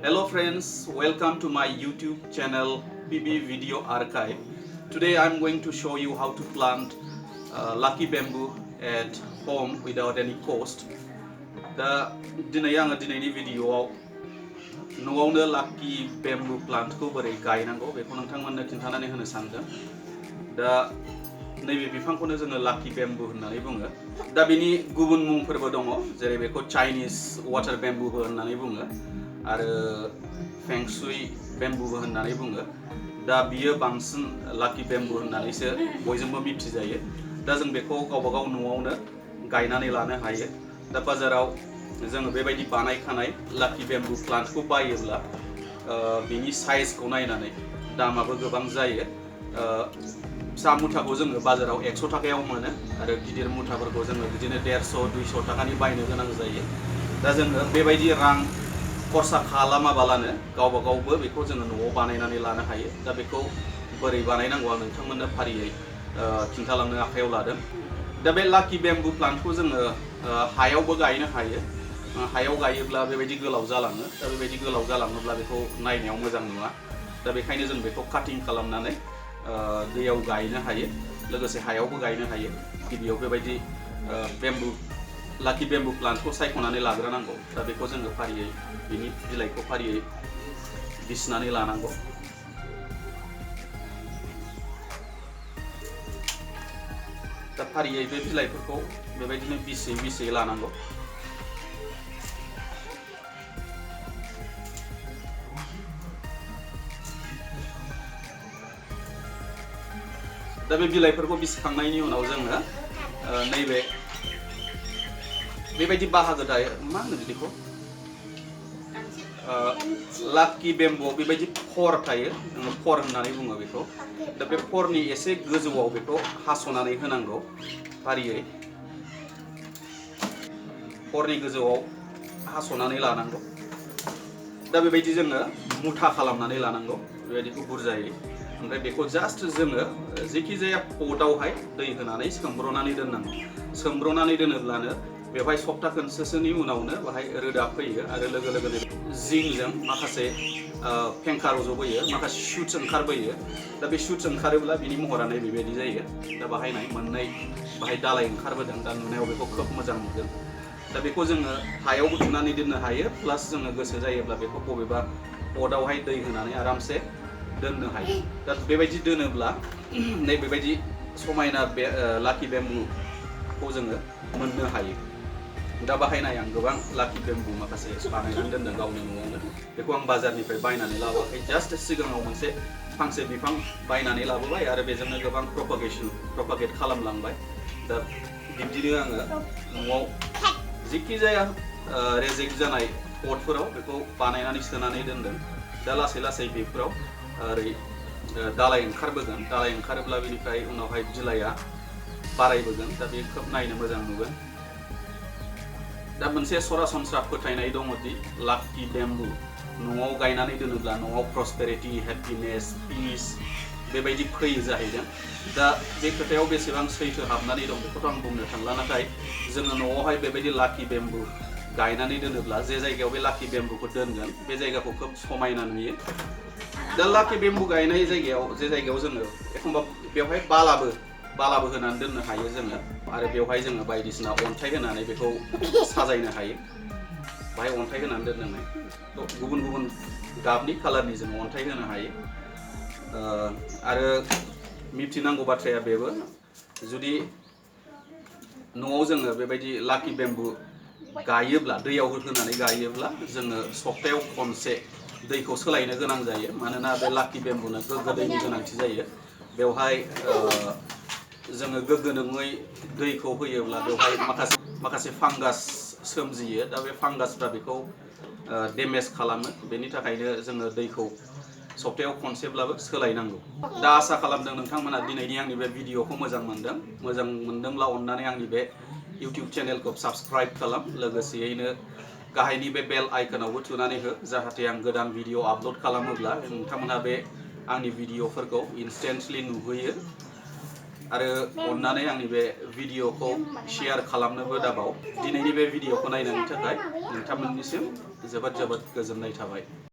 Hello friends, welcome to my YouTube channel PB Video Archive. Today I'm going to show you how to plant lucky bamboo at home without any cost. Dinay ang dinayni video noaonw lucky bamboo plant ko boरै गायनांगौ बेखौ नोंथांमोननो खिन्थानानै होनो सानदों। दा नैबे बिफांखौनो जोङो lucky bamboo होननानै बुङो। दा बेनि गुबुन मुंफोरबो दङ, जेरै बेखौ Chinese water bamboo होननानै बुङो आरो feng shui bamboo होननानै बुङो। दा बियो बांसिन lucky bamboo होननानैसो बयजोंबो मिथिजायो। दा जों बेखौ गावबागाव न'आवनो गायनानै लानो हायो। दा बाजाराव जोङो बेबायदि बानायखानाय lucky bamboo प्लान्टखौ बायोब्ला बिनि साइजखौ नायनानै दामाबो गोबां जायो। फिसा मुथाखौ जोङो बाजाराव 100 थाखायाव मोनो आरो गिदिर मुथाफोरखौ जोङो बिदिनो 150-200 थाखानि बायनो गोनां जायो। दा जोङो बेबायदि रां खरसा खालामाबालानो गावबागावबो बेखौ जोङो न'आव बानायनानै लानो हायो। दा बेखौ बोरै बानायनांगौ आं नोंथांमोननो फारियै खिन्थालांनो आखायाव लादों। दा बे lucky bamboo प्लान्टखौ जोङो हायावबो गायनो हायो। हायाव गायोब्ला बेबायदि गोलाव जालाङो। दा बेबायदि गोलाव जालाङोब्ला बेखौ नायनायाव मोजां नुवा। दा बेखायनो जों बेखौ काटिं खालामनानै दैयाव गायनो हायो, लोगोसे हायावबो गायनो हायो। गिबियाव बेबायदि lucky bamboo प्लान्टखौ सायख'नानै लाग्रोनांगौ। दा बेखौ जोङो फारियै बिनि बिलाइखौ फारियै बिसिनानै लानांगौ। दा फारियै बे बिलाइफोरखौ बेबायदिनो बिसियै लानांगौ। दा बे बिलाइफोरखौ बिसिखांनायनि उनाव जोङो नैबे बेबायदि बाहागो थायो, मा होनो बिदिखौ lucky bamboo बेबायदि फर थायो, जोङो फर होननानै बुङो बेखौ। दा बे फरनि एसे गोजौआव बेखौ हास'नानै होनांगौ फारियै। फरनि गोजौआव हास'नानै लानांगौ। दा बेबायदि जोङो मुथा खालामनानै लानांगौ, बेबायदिखौ बुरजायै। ओमफ्राय बेखौ जास्ट जोङो जेखि जाया पटआवहाय दै होनानै सोमब्रनानै दोननांगौ। सोमब्रनानै दोनोब्लानो बेवहाय सप्ता खनसेसोनि उनावनो बाहाय रोदा फैयो आरो लोगो लोगोनो जिंजों माखासे फेंखा रज'बोयो, माखासे शुट्स ओंखारबोयो। दा बे शुट्स ओंखारोब्ला बिनि महरा बेबायदि जायो। दा बाहायनाय मोननै बाहाय दालाय ओंखारबोदों। दा नुनायाव बेखौ खोब मोजां नुदों। दा बेखौ जोङो हायावबो थुनानै दोननो हायो, प्लास जोङो गोसो जायोब्ला बेखौ बबेबा पटआवहाय दै होनानै आरामसे दोननो हायो। दा बेबायदि दोनोब्ला बेबायदि समायना बे lucky bamboo-खौ जोङो मोननो हायो। दा बाहायनाय आं गोबां lucky bamboo माखासे बानायनानै दोनदों गावनि न'आवनो। बेखौ आं बाजारनिफ्राय बायनानै लाबोआखै, जास्ट सिगाङाव मोनसे फांसे बिफां बायनानै लाबोबाय आरो बेजोंनो गोबां प्रपागेट खालामलांबाय। दा बिब्दिनो आङो न'आव जेखि जाया रेजेक्ट जानाय पटफोराव बेखौ बानायनानै सोनानै दोनदों। दा लासै लासै बेफोराव ओरै दालाय ओंखारबोगोन। दालाय ओंखारोब्ला बेनिफ्राय उनावहाय बिलाइया बारायबोगोन। दा बे खोब नायनो मोजां नुगोन। दा मोनसे सरासनस्रा फोथायनाय दङदि lucky bamboo न'आव गायनानै दोनोब्ला न'आव प्रस्पेरिटी, हेपिनेस, पिस बेबायदि फैयो जाहैदों। दा बे खोथायाव बेसेबां सैथो हाबनानै दं बेखौथ' आं बुंनो थांला, नाथाय जोङो न'आवहाय बेबायदि lucky bamboo गायनानै दोनोब्ला जे जायगायाव बे lucky bamboo-खौ दोनगोन बे जायगाखौ खोब समायना नुयो। दा lucky bamboo गायनाय जायगायाव जे जायगायाव जोङो एखमबा बेवहाय बालाबो होनानै दोननो हायो जोङो, आरो बेवहाय जोङो बायदिसिना अन्थाइ होनानै बेखौ साजायनो हायो। बाहाय अन्थाइ होनानै दोननाय गुबुन गुबुन गाबनि कालारनि जों अन्थाइ होनो हायो। आरो मिथिनांगौ बाथ्राया बेबो, जुदि न'आव जोङो बेबायदि lucky bamboo गायोब्ला, दैयाव होनानै गायोब्ला जोङो सप्तायाव खनसे दैखौ सोलायनो गोनां जायो। मानोना बे lucky bamboo-नो गोग्गो दैनि गोनांथि जायो। बेवहाय जोङो गोग्गो नङै दैखौ होयोब्ला बेवहाय माखासे फांगास सोमजियो। दा बे फांगासफ्रा बेखौ डेमेज खालामो। बेनि थाखायनो जोङो दैखौ सप्तायाव खनसेब्लाबो सोलायनांगौ। दा आसा खालामदों नोंथांमोना दिनैनि आंनि बे भिडिअ'खौ मोजां मोनदों। मोजां मोनदोंब्ला अननानै आंनि बे YouTube चेनेलखौ साबस्क्राइब खालाम, लोगोसेयैनो गाहायनि बे बेल आइकनावबो थुनानै हो, जाहाथे आं गोदान भिडिअ आपल'ड खालामोब्ला नोंथांमोना बे आंनि भिडिअ'फोरखौ इनस्टेन्टलि नुहैयो। आरो अननानै आंनि बे भिडिअ'खौ शेयार खालामनोबो दाबाव। दिनैनि बे भिडिअ'खौ नायनायनि थाखाय नोंथांमोननिसिम जोबोद जोबोद गोजोननाय थाबाय।